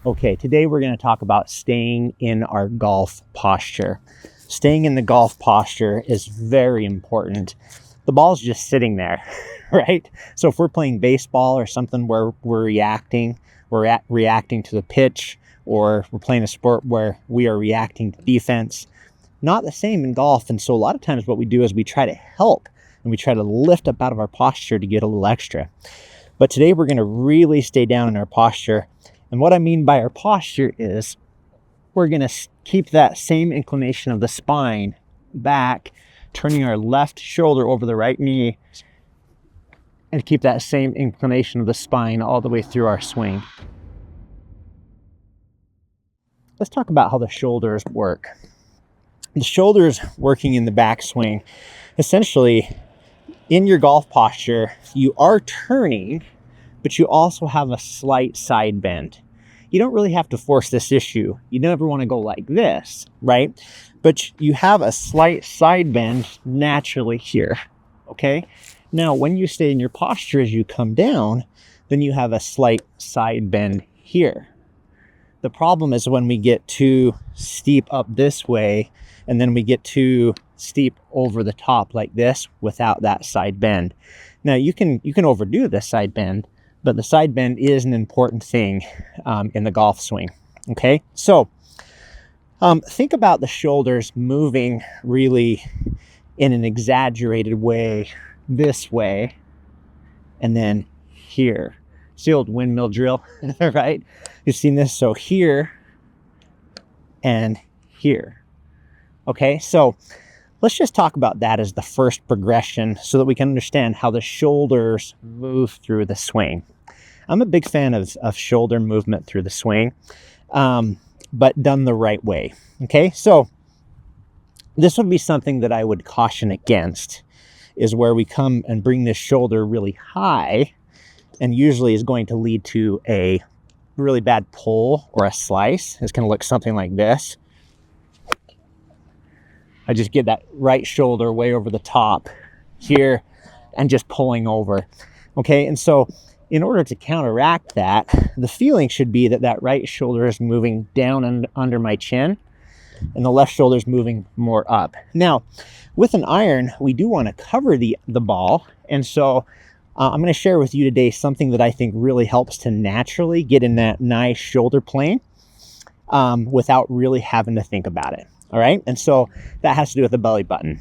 Okay, today we're going to talk about staying in our golf posture. Staying in the golf posture is very important. The ball's just sitting there, right? So if we're playing baseball or something where we're reacting to the pitch, or we're playing a sport where we are reacting to defense, not the same in golf. And so a lot of times what we do is we try to help and we try to lift up out of our posture to get a little extra. But today we're going to really stay down in our posture. And what I mean by our posture is we're going to keep that same inclination of the spine back, turning our left shoulder over the right knee, and keep that same inclination of the spine all the way through our swing. Let's talk about how the shoulders work. The shoulders working in the backswing, essentially in your golf posture, you are turning, but you also have a slight side bend. You don't really have to force this issue. You never want to go like this, right? But you have a slight side bend naturally here, okay? Now, when you stay in your posture as you come down, then you have a slight side bend here. The problem is when we get too steep up this way, and then we get too steep over the top like this without that side bend. Now, you can overdo this side bend, but the side bend is an important thing in the golf swing, okay? So think about the shoulders moving really in an exaggerated way, this way, and then here. It's the old windmill drill, right? You've seen this, so here and here, okay? So let's just talk about that as the first progression so that we can understand how the shoulders move through the swing. I'm a big fan of shoulder movement through the swing, but done the right way, okay? So this would be something that I would caution against, is where we come and bring this shoulder really high, and usually is going to lead to a really bad pull or a slice. It's going to look something like this. I just get that right shoulder way over the top here and just pulling over, okay? And so in order to counteract that, the feeling should be that that right shoulder is moving down and under my chin, and the left shoulder is moving more up. Now, with an iron, we do want to cover the ball, and so I'm going to share with you today something that I think really helps to naturally get in that nice shoulder plane without really having to think about it, all right? And so that has to do with the belly button.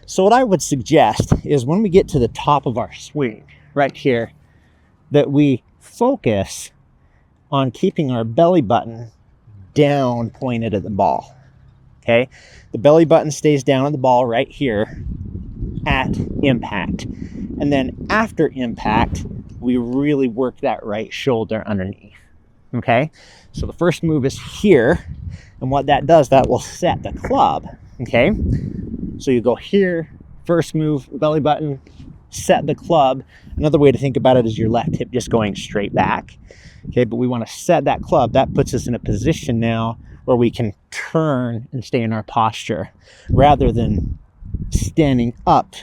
So what I would suggest is when we get to the top of our swing, right here, that we focus on keeping our belly button down, pointed at the ball, okay? The belly button stays down at the ball right here at impact. And then after impact, we really work that right shoulder underneath, okay? So the first move is here, and what that does, that will set the club, okay? So you go here, first move, belly button, set the club. Another way to think about it is your left hip just going straight back, okay? But we want to set that club. That puts us in a position now where we can turn and stay in our posture rather than standing up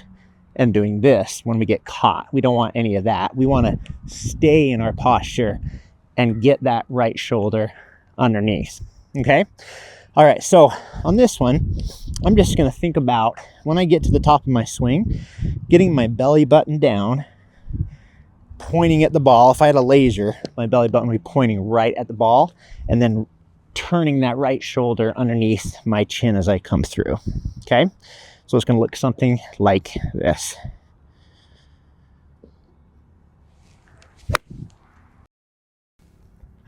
and doing this when we get caught. We don't want any of that. We want to stay in our posture and get that right shoulder underneath, okay? All right, so on this one, I'm just going to think about when I get to the top of my swing, getting my belly button down, pointing at the ball. If I had a laser, my belly button would be pointing right at the ball, and then turning that right shoulder underneath my chin as I come through, okay? So it's going to look something like this.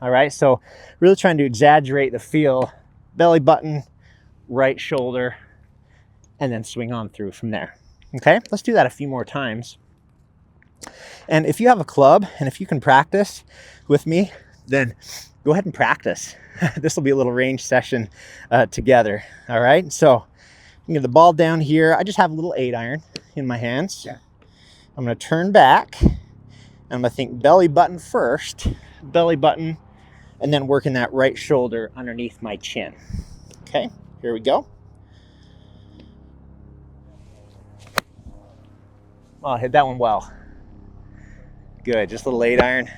All right, so really trying to exaggerate the feel. Belly button, right shoulder, and then swing on through from there. Okay, let's do that a few more times. And if you have a club and if you can practice with me, then go ahead and practice. This will be a little range session together. All right, so I'm gonna get the ball down here. I just have a little 8-iron in my hands. Yeah. I'm gonna turn back. And I'm gonna think belly button first, belly button, and then working that right shoulder underneath my chin. Okay, here we go. Oh, I hit that one well. Good, just a little 8-iron.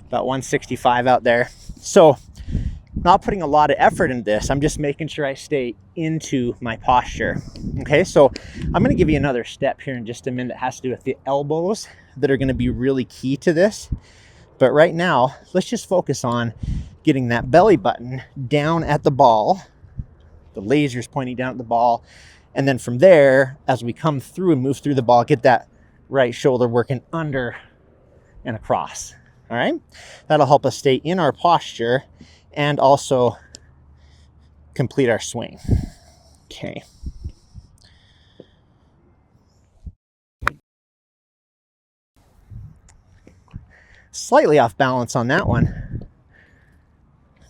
about 165 out there. So not putting a lot of effort into this. I'm just making sure I stay into my posture. Okay, so I'm going to give you another step here in just a minute that has to do with the elbows that are going to be really key to this. But right now, let's just focus on getting that belly button down at the ball. The laser's pointing down at the ball. And then from there, as we come through and move through the ball, get that right shoulder working under and across. All right, that'll help us stay in our posture and also complete our swing. Okay. Slightly off balance on that one,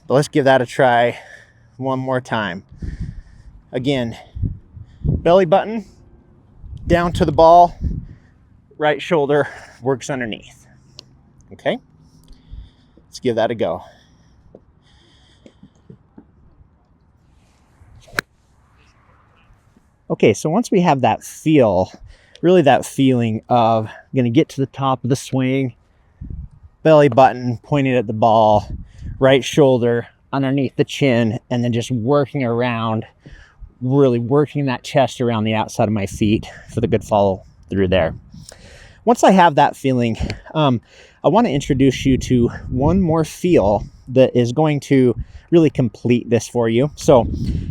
but let's give that a try one more time. Again, belly button down to the ball, right shoulder works underneath. Okay, let's give that a go. Okay, so once we have that feel, really that feeling of going to get to the top of the swing, belly button pointed at the ball, right shoulder underneath the chin, and then just working around, really working that chest around the outside of my feet for the good follow through there. Once I have that feeling, I want to introduce you to one more feel that is going to really complete this for you. So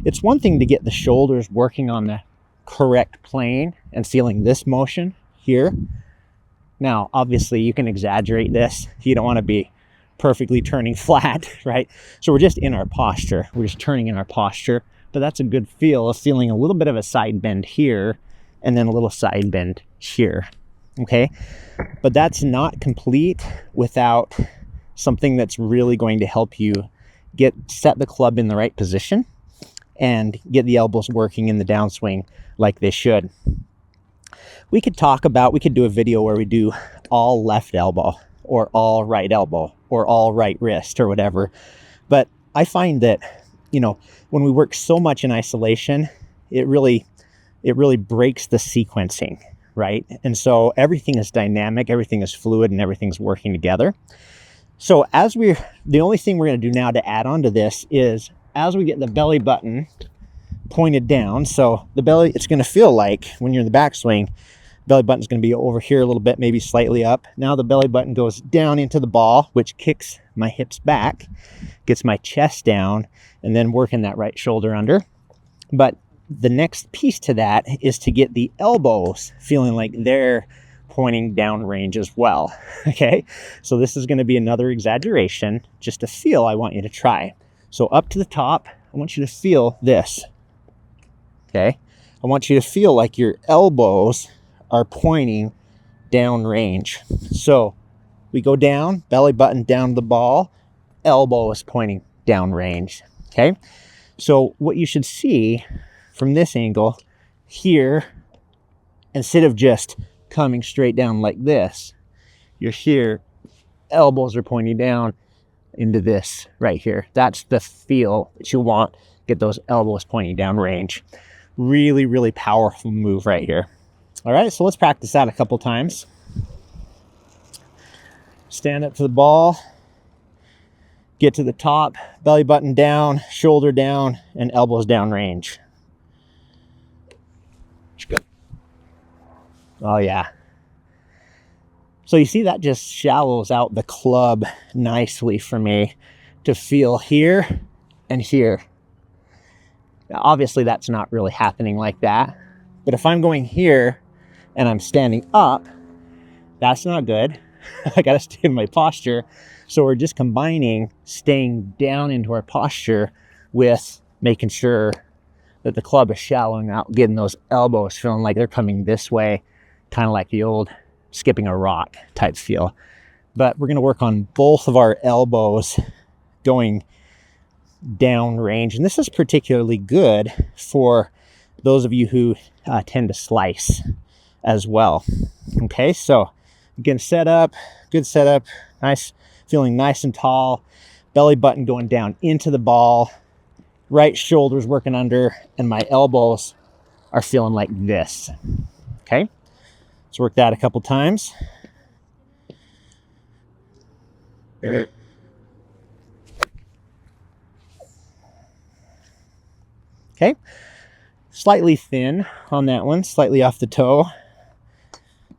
it's one thing to get the shoulders working on the correct plane and feeling this motion here. Now, obviously, you can exaggerate this. You don't want to be perfectly turning flat, right? So we're just in our posture. We're just turning in our posture. But that's a good feel of feeling a little bit of a side bend here and then a little side bend here, okay? But that's not complete without something that's really going to help you set the club in the right position and get the elbows working in the downswing like they should. We could do a video where we do all left elbow or all right elbow or all right wrist or whatever. But I find that, when we work so much in isolation, it really breaks the sequencing, right? And so everything is dynamic, everything is fluid, and everything's working together. So the only thing we're going to do now to add on to this is as we get the belly button pointed down, so the belly, it's going to feel like when you're in the backswing, belly button's going to be over here a little bit, maybe slightly up. Now the belly button goes down into the ball, which kicks my hips back, gets my chest down, and then working that right shoulder under. But the next piece to that is to get the elbows feeling like they're pointing down range as well. Okay, so this is going to be another exaggeration, just a feel I want you to try. So up to the top, I want you to feel this. Okay, I want you to feel like your elbows are pointing down range. So we go down, belly button down the ball, elbow is pointing down range. Okay, so what you should see from this angle here, instead of just coming straight down like this, you're here, elbows are pointing down into this right here. That's the feel that you want. Get those elbows pointing down range. Really, really powerful move right here. All right, so let's practice that a couple times. Stand up to the ball, get to the top, belly button down, shoulder down, and elbows down range. Good. Oh yeah. So you see that just shallows out the club nicely for me to feel here and here. Now, obviously that's not really happening like that, but if I'm going here and I'm standing up, that's not good. I gotta stay in my posture. So we're just combining staying down into our posture with making sure that the club is shallowing out, getting those elbows feeling like they're coming this way, kind of like the old skipping a rock type feel. But we're gonna work on both of our elbows going down range. And this is particularly good for those of you who tend to slice as well. Okay, so again, good setup, nice, feeling nice and tall, belly button going down into the ball, right shoulder's working under, and my elbows are feeling like this. Okay, let's work that a couple times. Okay, slightly thin on that one, slightly off the toe.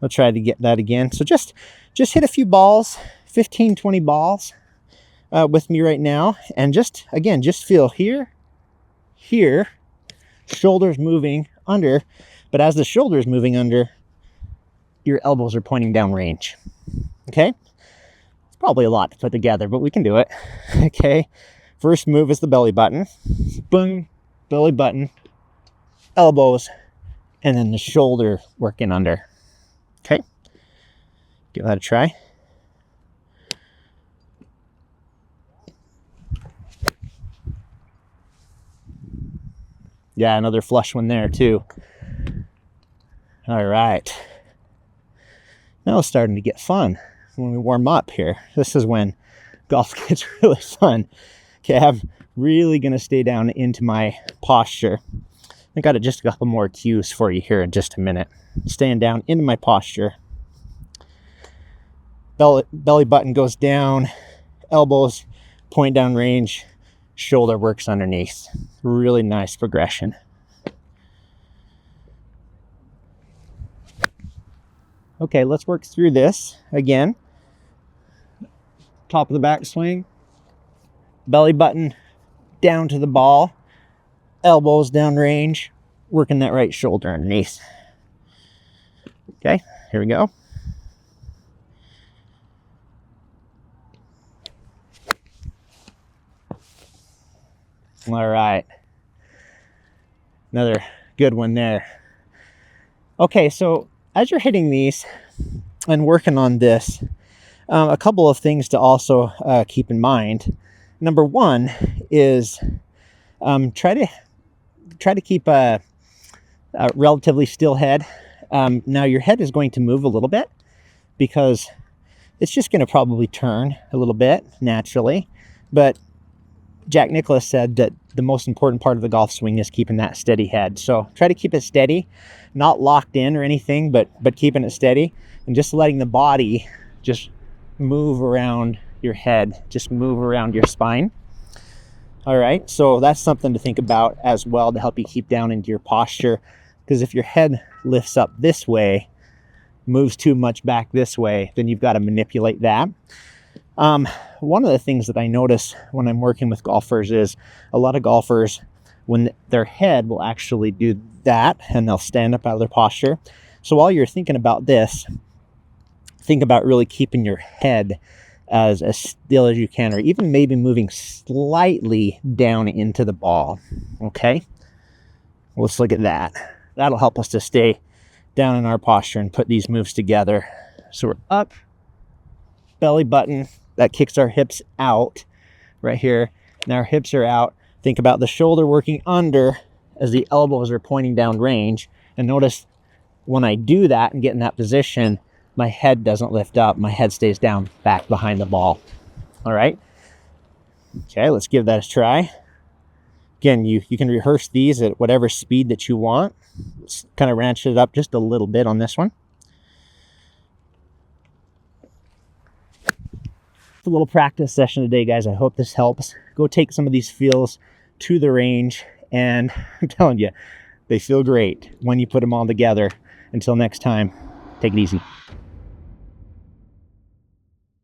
I'll try to get that again. So just hit a few balls, 15, 20 balls with me right now. And just feel here, shoulders moving under. But as the shoulders moving under, your elbows are pointing down range. Okay? It's probably a lot to put together, but we can do it. Okay? First move is the belly button. Boom, belly button, elbows, and then the shoulder working under. Okay? Give that a try. Yeah, another flush one there too. All right. Now it's starting to get fun when we warm up here. This is when golf gets really fun. Okay, I'm really going to stay down into my posture. I got just a couple more cues for you here in just a minute. Staying down into my posture. Belly button goes down, elbows point down range, shoulder works underneath. Really nice progression. Okay, let's work through this again. Top of the backswing, belly button down to the ball, elbows down range, working that right shoulder underneath. Okay, here we go. All right, another good one there. Okay, so as you're hitting these and working on this, a couple of things to also keep in mind. Number one is try to keep a relatively still head. Now your head is going to move a little bit because it's just going to probably turn a little bit naturally, but Jack Nicklaus said that the most important part of the golf swing is keeping that steady head. So try to keep it steady, not locked in or anything, but keeping it steady and just letting the body just move around your head, just move around your spine. All right, so that's something to think about as well to help you keep down into your posture, because if your head lifts up this way, moves too much back this way, then you've got to manipulate that. One of the things that I notice when I'm working with golfers is a lot of golfers, when their head will actually do that and they'll stand up out of their posture. So while you're thinking about this, think about really keeping your head as still as you can, or even maybe moving slightly down into the ball. Okay, let's look at that. That'll help us to stay down in our posture and put these moves together. So we're up, belly button, that kicks our hips out right here. Now our hips are out. Think about the shoulder working under as the elbows are pointing down range. And notice when I do that and get in that position, my head doesn't lift up. My head stays down back behind the ball. All right. Okay, let's give that a try. Again, you can rehearse these at whatever speed that you want. Let's kind of ratchet it up just a little bit on this one. A little practice session today, guys. I hope this helps. Go take some of these feels to the range, and I'm telling you, they feel great when you put them all together. Until next time, take it easy.